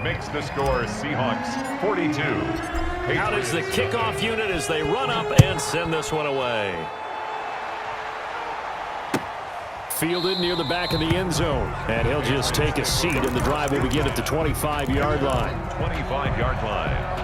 makes the score Seahawks 42. Out is the kickoff unit as they run up and send this one away. Fielded near the back of the end zone. And he'll just take a seat, and the drive will begin at the 25-yard line. 25-yard line.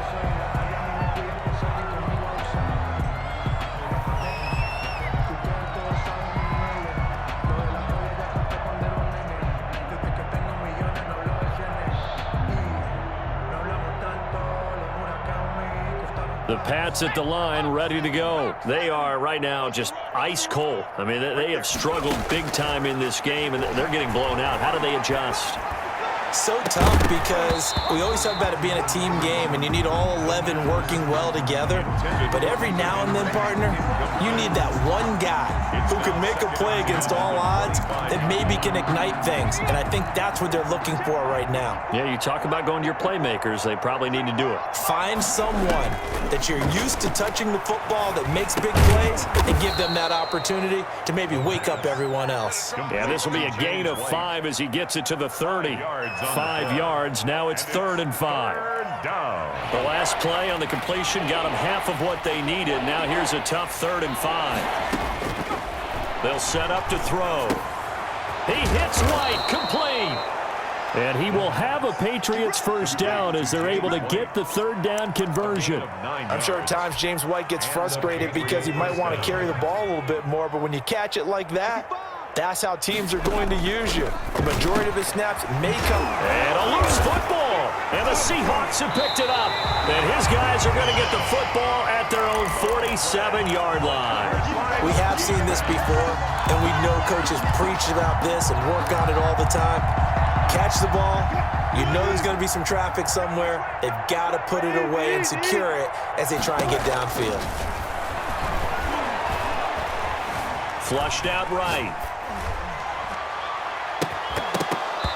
The Pats at the line, ready to go. They are right now just ice cold. I mean, they have struggled big time in this game, and they're getting blown out. How do they adjust? So tough because we always talk about it being a team game and you need all 11 working well together. But every now and then, partner, you need that one guy who can make a play against all odds that maybe can ignite things. And I think that's what they're looking for right now. Yeah, you talk about going to your playmakers. They probably need to do it. Find someone that you're used to touching the football that makes big plays and give them that opportunity to maybe wake up everyone else. Yeah, this will be a gain of 5 as he gets it to the 30. 5 yards. Now it's 3rd and 5. The last play on the completion got them half of what they needed. Now here's a tough 3rd and 5. They'll set up to throw. He hits White, complete. And he will have a Patriots first down as they're able to get the 3rd down conversion. I'm sure at times James White gets frustrated because he might want to carry the ball a little bit more, but when you catch it like that, that's how teams are going to use you. The majority of his snaps may come. And a loose football. And the Seahawks have picked it up. And his guys are going to get the football at their own 47-yard line. We have seen this before, and we know coaches preach about this and work on it all the time. Catch the ball. You know there's going to be some traffic somewhere. They've got to put it away and secure it as they try and get downfield. Flushed out right.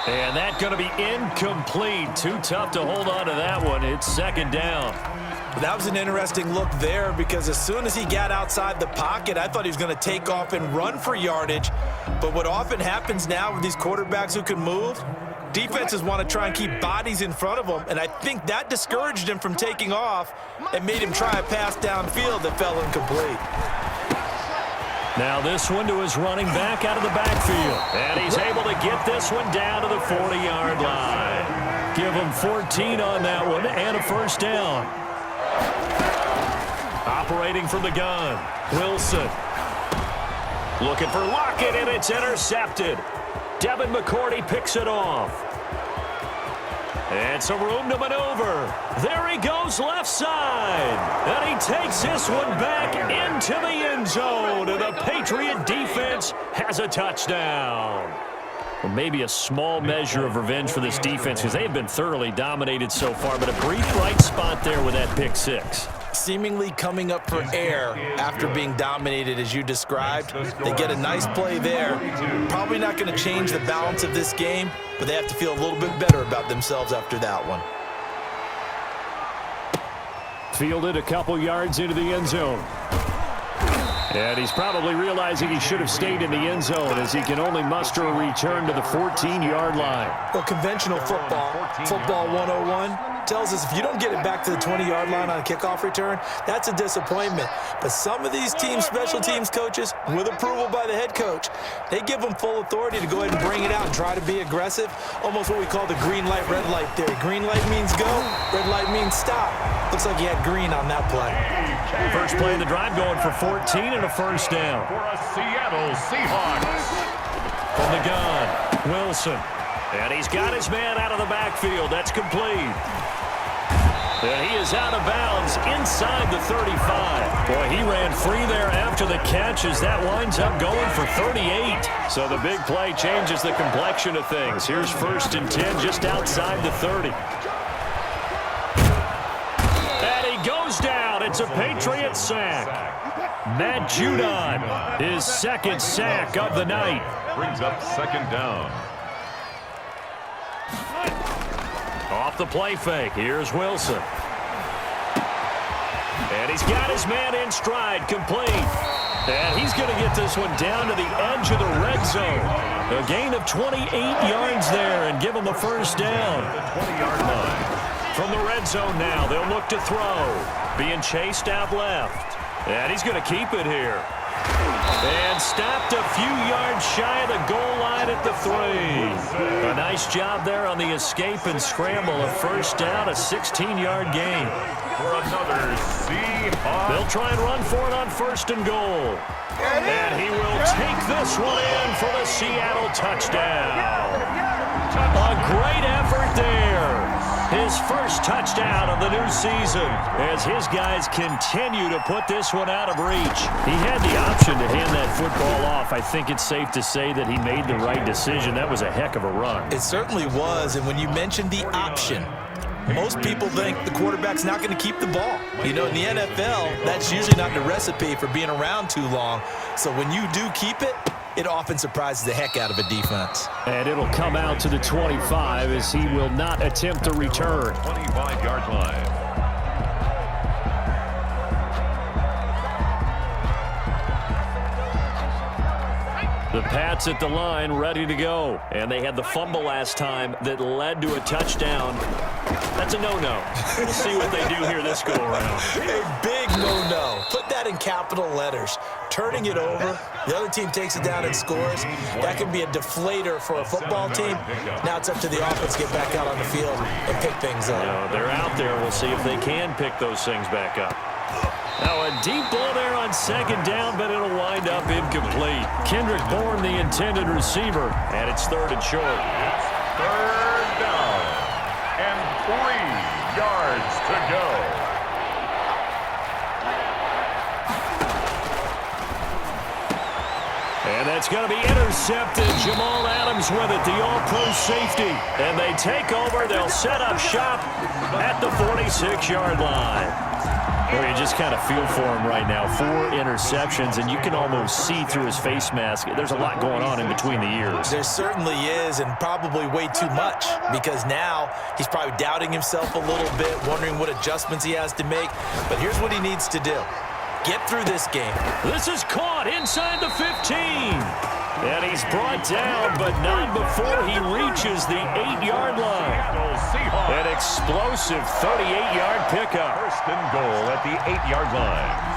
And that's going to be incomplete. Too tough to hold on to that one. It's 2nd down. That was an interesting look there because as soon as he got outside the pocket, I thought he was going to take off and run for yardage. But what often happens now with these quarterbacks who can move, defenses want to try and keep bodies in front of them, and I think that discouraged him from taking off and made him try a pass downfield that fell incomplete. Now this one to his running back out of the backfield. And he's able to get this one down to the 40-yard line. Give him 14 on that one and a first down. Operating from the gun, Wilson. Looking for Lockett, and it's intercepted. Devin McCourty picks it off. And some room to maneuver. There he goes left side. And he takes this one back into the end zone. And the Patriot defense has a touchdown. Well, maybe a small measure of revenge for this defense because they have been thoroughly dominated so far. But a brief bright spot there with that pick 6. Seemingly coming up for air after being dominated as you described. They get a nice play there. Probably not going to change the balance of this game, but they have to feel a little bit better about themselves after that one. Fielded a couple yards into the end zone. And he's probably realizing he should have stayed in the end zone as he can only muster a return to the 14-yard line. Well, conventional football 101, tells us if you don't get it back to the 20-yard line on a kickoff return, that's a disappointment. But some of these teams, special teams coaches, with approval by the head coach, they give them full authority to go ahead and bring it out and try to be aggressive, almost what we call the green light, red light theory. Green light means go, red light means stop. Looks like he had green on that play. First play of the drive going for 14 and a first down. For a Seattle Seahawks. From the gun, Wilson. And he's got his man out of the backfield. That's complete. And he is out of bounds inside the 35. Boy, he ran free there after the catch as that winds up going for 38. So the big play changes the complexion of things. Here's 1st and 10 just outside the 30. And he goes down. It's a Patriot sack. Matt Judon, his 2nd sack of the night. Brings up 2nd down. Off the play fake, here's Wilson. And he's got his man in stride, complete. And he's going to get this one down to the edge of the red zone. A gain of 28 yards there and give him a first down. 20-yard line. From the red zone now, they'll look to throw. Being chased out left. And he's going to keep it here. And stopped a few yards shy of the goal line at the 3. A nice job there on the escape and scramble. A first down, a 16-yard gain. For another Seahawks. They'll try and run for it on first and goal. And he will take this one in for the Seattle touchdown. A great effort there. His first touchdown of the new season as his guys continue to put this one out of reach. He had the option to hand that football off. I think it's safe to say that he made the right decision. That was a heck of a run. It certainly was, and when you mentioned the option, most people think the quarterback's not going to keep the ball. You know, in the NFL, that's usually not the recipe for being around too long. So when you do keep it, it often surprises the heck out of a defense. And it'll come out to the 25 as he will not attempt to return. 25-yard line. The Pats at the line ready to go. And they had the fumble last time that led to a touchdown. That's a no-no. We'll see what they do here this go-around. A big no-no. Put that in capital letters. Turning it over, the other team takes it down and scores. That can be a deflator for a football team. Now it's up to the offense to get back out on the field and pick things up. They're out there. We'll see if they can pick those things back up. Now a deep ball there on second down, but it'll wind up incomplete. Kendrick Bourne, the intended receiver, and it's third and short. It's third down and 3 yards to go. And that's going to be intercepted. Jamal Adams with it, the all-pro safety. And they take over. They'll set up shop at the 46-yard line. Well, you just kind of feel for him right now. 4 interceptions, and you can almost see through his face mask. There's a lot going on in between the ears. There certainly is, and probably way too much, because now he's probably doubting himself a little bit, wondering what adjustments he has to make. But here's what he needs to do. Get through this game. This is caught inside the 15. And he's brought down, but not before he reaches the 8-yard line. An explosive 38-yard pickup. First and goal at the 8-yard line.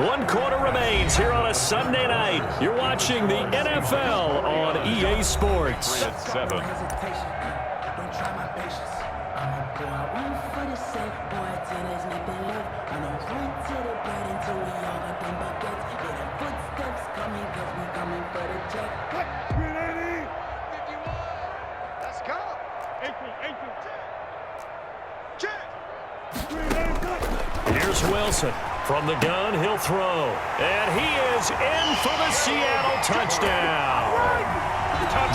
One quarter remains here on a Sunday night. You're watching the NFL on EA Sports. At 7. Here's Wilson. From the gun, he'll throw. And he is in for the Seattle touchdown.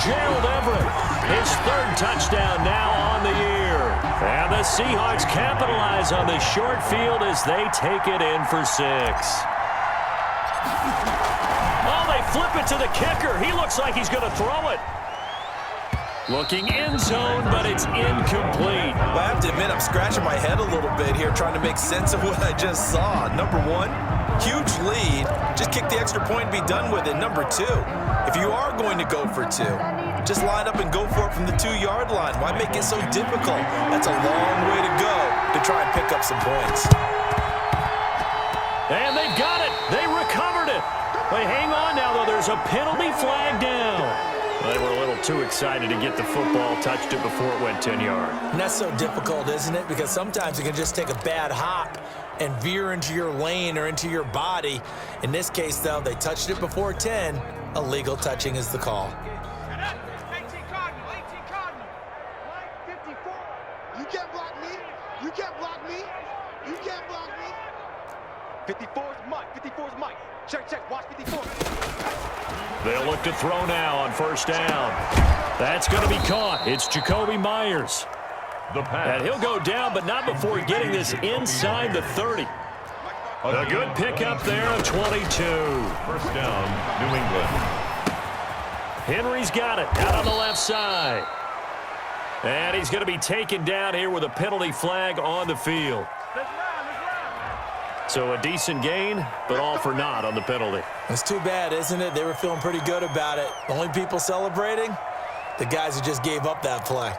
Gerald Everett, his 3rd touchdown now on the year. And the Seahawks capitalize on the short field as they take it in for 6. Oh, they flip it to the kicker. He looks like he's going to throw it. Looking end zone, but it's incomplete. Well, I have to admit, I'm scratching my head a little bit here trying to make sense of what I just saw. Number 1, huge lead. Just kick the extra point and be done with it. Number 2, if you are going to go for 2, just line up and go for it from the 2-yard line. Why make it so difficult? That's a long way to go to try and pick up some points. And they've got it. They recovered it. But hang on now, though. There's a penalty flag down. They were a little too excited to get the football, touched it before it went 10 yards. And that's so difficult, isn't it? Because sometimes it can just take a bad hop and veer into your lane or into your body. In this case, though, they touched it before 10. Illegal touching is the call. 18 Cardinal, 18 Cardinal. Line 54. You can't block me. You can't block me. You can't block me. 54 is Mike. 54 is Mike. Check. Watch 54. They'll look to throw now on first down. That's going to be caught. It's Jacoby Myers. The pass. And he'll go down, but not before getting this inside the 30. A good pickup there of 22. First down, New England. Henry's got it out on the left side. And he's going to be taken down here with a penalty flag on the field. So a decent gain, but all for naught on the penalty. It's too bad, isn't it? They were feeling pretty good about it. The only people celebrating, the guys who just gave up that play.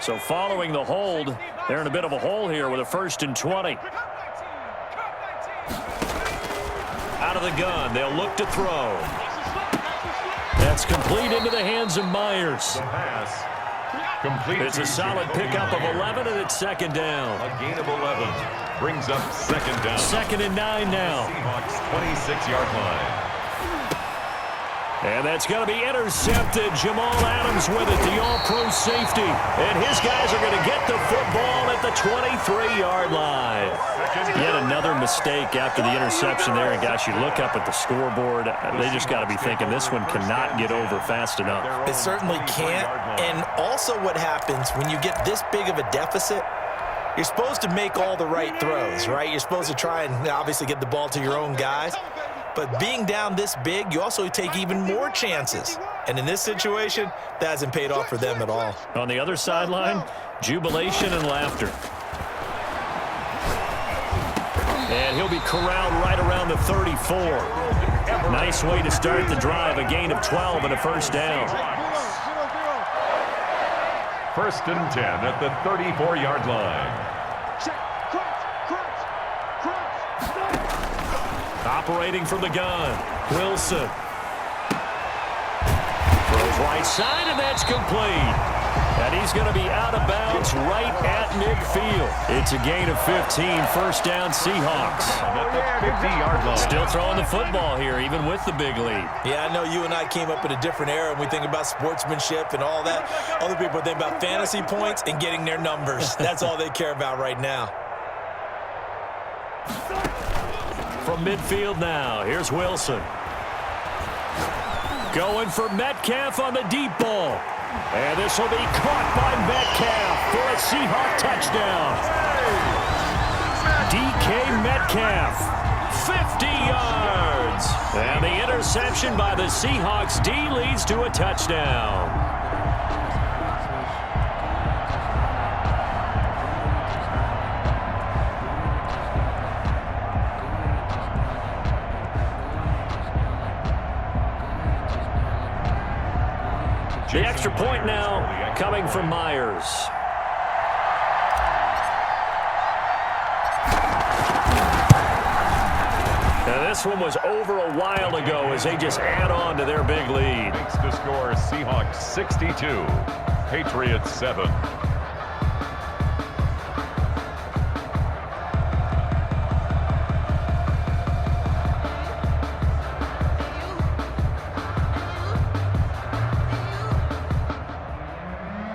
So following the hold, they're in a bit of a hole here with a 1st and 20. Out of the gun, they'll look to throw. That's complete into the hands of Myers. The pass. Complete. It's a solid pickup of 11, and it's 2nd down. A gain of 11 brings up 2nd down. 2nd and 9 now. Seahawks 26-yard line. And that's going to be intercepted. Jamal Adams with it, the all-pro safety. And his guys are going to get the football at the 23-yard line. Yet another mistake after the interception there. And, gosh, you look up at the scoreboard, they just got to be thinking this one cannot get over fast enough. It certainly can't. And also what happens when you get this big of a deficit, you're supposed to make all the right throws, right? You're supposed to try and obviously get the ball to your own guys. But being down this big, you also take even more chances. And in this situation, that hasn't paid off for them at all. On the other sideline, jubilation and laughter. And he'll be corralled right around the 34. Nice way to start the drive, a gain of 12 and a 1st down. 1st and 10 at the 34-yard line. Operating from the gun, Wilson. Throws right side, and that's complete. And he's going to be out of bounds right at midfield. It's a gain of 15, 1st down Seahawks. At the 50-yard line. Still throwing the football here, even with the big lead. Yeah, I know you and I came up in a different era, and we think about sportsmanship and all that. Other people think about fantasy points and getting their numbers. That's all they care about right now. From midfield now, here's Wilson. Going for Metcalf on the deep ball. And this will be caught by Metcalf for a Seahawk touchdown. DK Metcalf, 50 yards. And the interception by the Seahawks D leads to a touchdown. The extra point now coming from Myers. Now this one was over a while ago as they just add on to their big lead. Makes the score Seahawks 62, Patriots 7.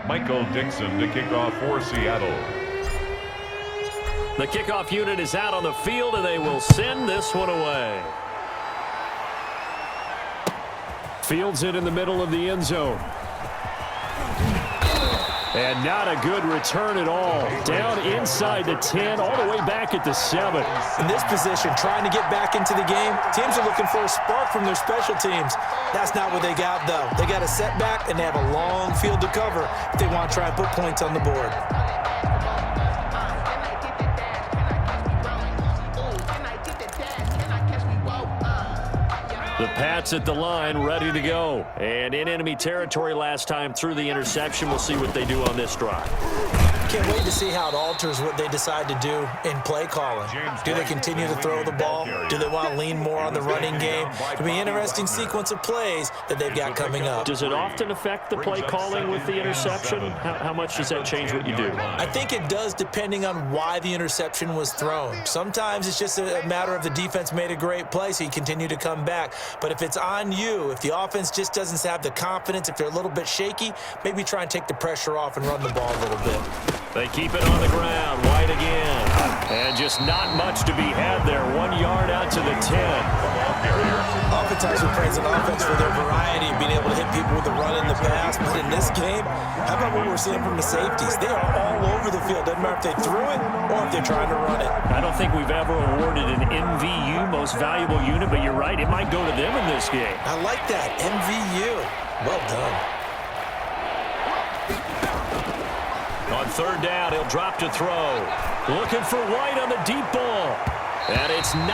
Michael Dixon to kick off for Seattle. The kickoff unit is out on the field, and they will send this one away. Fields it in the middle of the end zone. And not a good return at all. Down inside the 10, all the way back at the 7. In this position, trying to get back into the game, teams are looking for a spark from their special teams. That's not what they got, though. They got a setback, and they have a long field to cover if they want to try and put points on the board. The Pats at the line, ready to go. And in enemy territory last time through the interception. We'll see what they do on this drive. Can't wait to see how it alters what they decide to do in play calling. Do they continue to throw the ball? Do they want to lean more on the running game? It'll be an interesting sequence of plays that they've got coming up. Does it often affect the play calling with the interception? How much does that change what you do? I think it does, depending on why the interception was thrown. Sometimes it's just a matter of the defense made a great play, so you continue to come back. But if it's on you, if the offense just doesn't have the confidence, if they're a little bit shaky, maybe try and take the pressure off and run the ball a little bit. They keep it on the ground. White again. And just not much to be had there. 1 yard out to the 10. Oftentimes we praise an offense for their variety, being able to hit people with the run in the pass. But in this game, how about what we're seeing from the safeties? They are all over the field. Doesn't matter if they threw it or if they're trying to run it. I don't think we've ever awarded an MVU, most valuable unit, but you're right. It might go to them in this game. I like that. MVU. Well done. third down. He'll drop to throw. Looking for White on the deep ball. And it's not.